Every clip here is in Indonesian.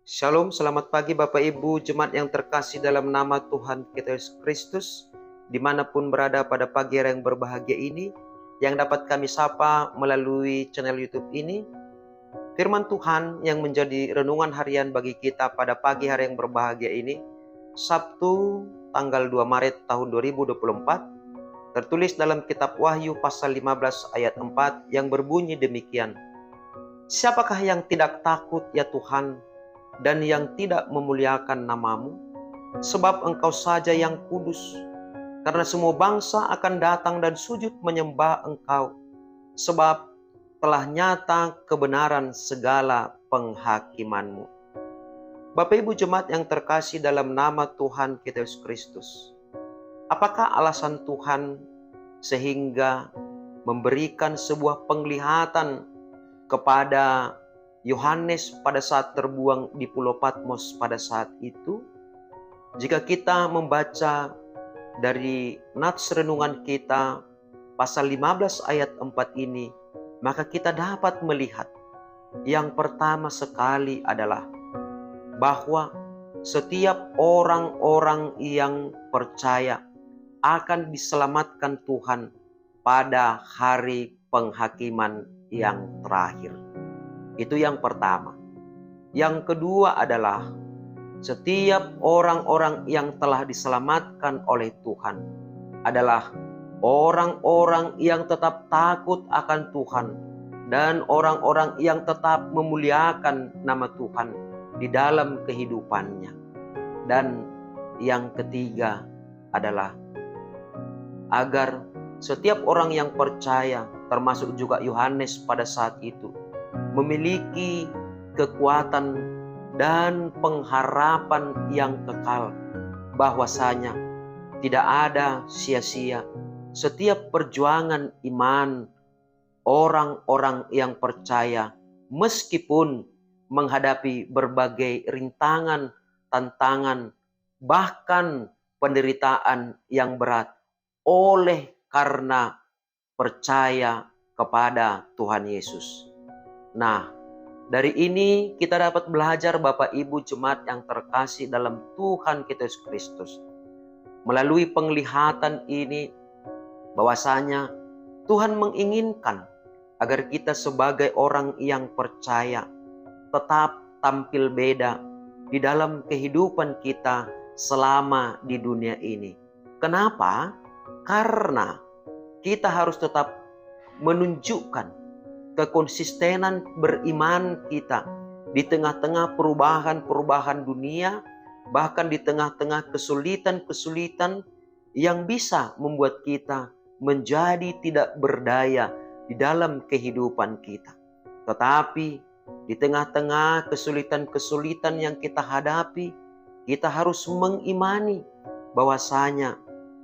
Shalom, selamat pagi Bapak Ibu, jemaat yang terkasih dalam nama Tuhan kita Yesus Kristus, dimanapun berada pada pagi hari yang berbahagia ini, yang dapat kami sapa melalui channel YouTube ini. Firman Tuhan yang menjadi renungan harian bagi kita pada pagi hari yang berbahagia ini, Sabtu tanggal 2 Maret tahun 2024, tertulis dalam kitab Wahyu pasal 15 ayat 4 yang berbunyi demikian. Siapakah yang tidak takut ya Tuhan, dan yang tidak memuliakan namamu, sebab engkau saja yang kudus, karena semua bangsa akan datang dan sujud menyembah engkau, sebab telah nyata kebenaran segala penghakimanmu. Bapak Ibu jemaat yang terkasih dalam nama Tuhan kita Yesus Kristus, apakah alasan Tuhan sehingga memberikan sebuah penglihatan kepada Yohanes pada saat terbuang di Pulau Patmos pada saat itu? Jika kita membaca dari nats renungan kita pasal 15 ayat 4 ini, maka kita dapat melihat yang pertama sekali adalah bahwa setiap orang-orang yang percaya akan diselamatkan Tuhan pada hari penghakiman yang terakhir. Itu yang pertama. Yang kedua adalah setiap orang-orang yang telah diselamatkan oleh Tuhan adalah orang-orang yang tetap takut akan Tuhan dan orang-orang yang tetap memuliakan nama Tuhan di dalam kehidupannya. Dan yang ketiga adalah agar setiap orang yang percaya, termasuk juga Yohanes pada saat itu, memiliki kekuatan dan pengharapan yang kekal, bahwasanya tidak ada sia-sia setiap perjuangan iman orang-orang yang percaya, meskipun menghadapi berbagai rintangan, tantangan, bahkan penderitaan yang berat, oleh karena percaya kepada Tuhan Yesus. Nah, dari ini kita dapat belajar Bapak Ibu jemaat yang terkasih dalam Tuhan kita Yesus Kristus. Melalui penglihatan ini, bahwasanya Tuhan menginginkan agar kita sebagai orang yang percaya tetap tampil beda di dalam kehidupan kita selama di dunia ini. Kenapa? Karena kita harus tetap menunjukkan kekonsistenan beriman kita di tengah-tengah perubahan-perubahan dunia, bahkan di tengah-tengah kesulitan-kesulitan yang bisa membuat kita menjadi tidak berdaya di dalam kehidupan kita. Tetapi di tengah-tengah kesulitan-kesulitan yang kita hadapi, kita harus mengimani bahwasanya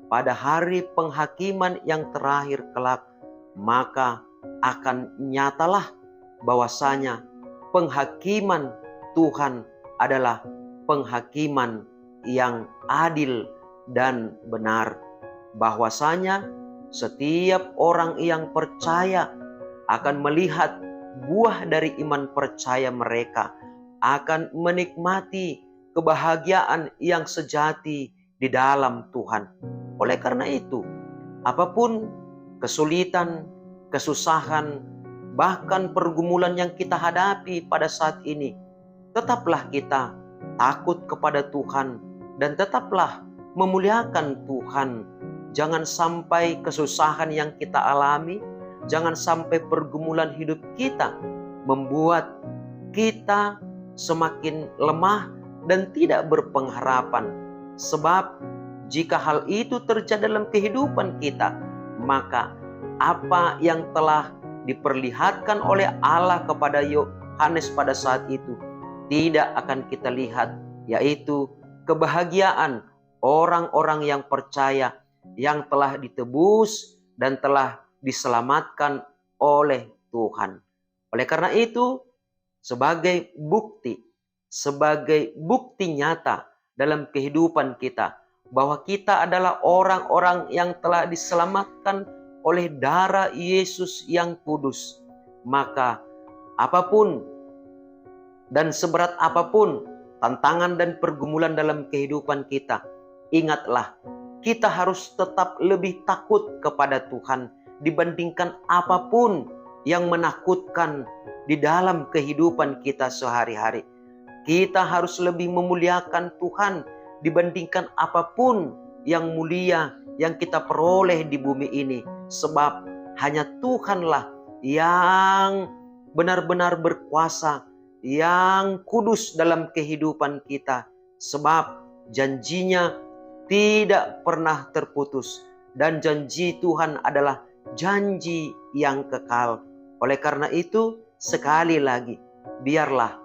pada hari penghakiman yang terakhir kelak, maka akan nyatalah bahwasanya penghakiman Tuhan adalah penghakiman yang adil dan benar. Bahwasanya setiap orang yang percaya akan melihat buah dari iman percaya mereka, akan menikmati kebahagiaan yang sejati di dalam Tuhan. Oleh karena itu, apapun kesulitan, kesusahan, bahkan pergumulan yang kita hadapi pada saat ini, tetaplah kita takut kepada Tuhan dan tetaplah memuliakan Tuhan. Jangan sampai kesusahan yang kita alami, jangan sampai pergumulan hidup kita membuat kita semakin lemah dan tidak berpengharapan. Sebab jika hal itu terjadi dalam kehidupan kita, maka apa yang telah diperlihatkan oleh Allah kepada Yohanes pada saat itu tidak akan kita lihat, yaitu kebahagiaan orang-orang yang percaya yang telah ditebus dan telah diselamatkan oleh Tuhan. Oleh karena itu, sebagai bukti nyata dalam kehidupan kita bahwa kita adalah orang-orang yang telah diselamatkan oleh darah Yesus yang kudus, maka apapun dan seberat apapun tantangan dan pergumulan dalam kehidupan kita, ingatlah, kita harus tetap lebih takut kepada Tuhan dibandingkan apapun yang menakutkan di dalam kehidupan kita sehari-hari. Kita harus lebih memuliakan Tuhan dibandingkan apapun yang mulia yang kita peroleh di bumi ini. Sebab hanya Tuhanlah yang benar-benar berkuasa, yang kudus dalam kehidupan kita. Sebab janjinya tidak pernah terputus. Dan janji Tuhan adalah janji yang kekal. Oleh karena itu, sekali lagi, biarlah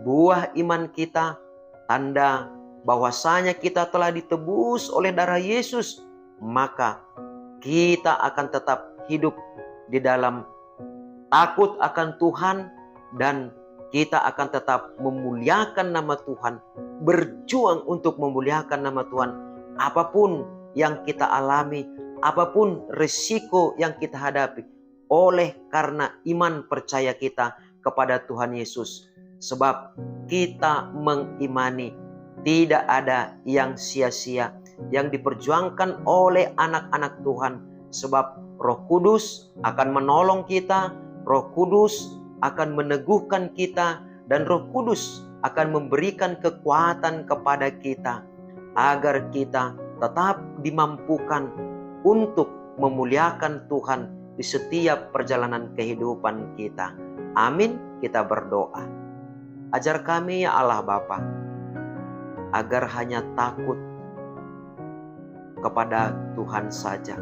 buah iman kita, tanda bahwasanya kita telah ditebus oleh darah Yesus, maka kita akan tetap hidup di dalam takut akan Tuhan, dan kita akan tetap memuliakan nama Tuhan, berjuang untuk memuliakan nama Tuhan. Apapun yang kita alami, apapun risiko yang kita hadapi, oleh karena iman percaya kita kepada Tuhan Yesus. Sebab kita mengimani tidak ada yang sia-sia yang diperjuangkan oleh anak-anak Tuhan. Sebab Roh Kudus akan menolong kita, Roh Kudus akan meneguhkan kita, dan Roh Kudus akan memberikan kekuatan kepada kita agar kita tetap dimampukan untuk memuliakan Tuhan di setiap perjalanan kehidupan kita. Amin. Kita berdoa. Ajar kami ya Allah Bapa, agar hanya takut kepada Tuhan saja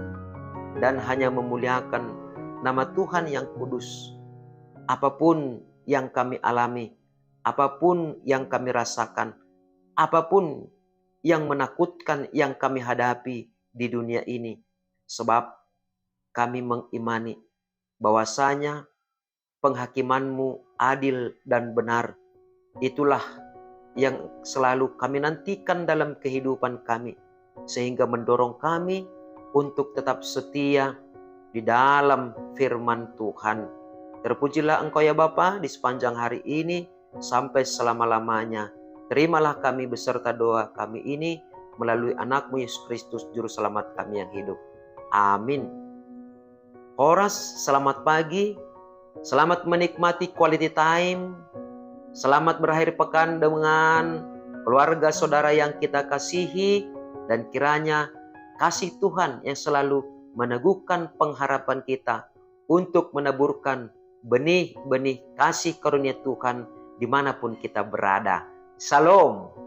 dan hanya memuliakan nama Tuhan yang kudus. Apapun yang kami alami, apapun yang kami rasakan, apapun yang menakutkan yang kami hadapi di dunia ini. Sebab kami mengimani bahwasanya penghakiman-Mu adil dan benar. Itulah yang selalu kami nantikan dalam kehidupan kami, sehingga mendorong kami untuk tetap setia di dalam firman Tuhan. Terpujilah Engkau ya Bapa di sepanjang hari ini sampai selama-lamanya. Terimalah kami beserta doa kami ini melalui anak-Mu Yesus Kristus, Juru Selamat kami yang hidup. Amin. Koras, selamat pagi. Selamat menikmati quality time. Selamat berakhir pekan dengan keluarga saudara yang kita kasihi. Dan kiranya kasih Tuhan yang selalu meneguhkan pengharapan kita untuk menaburkan benih-benih kasih karunia Tuhan dimanapun kita berada. Shalom.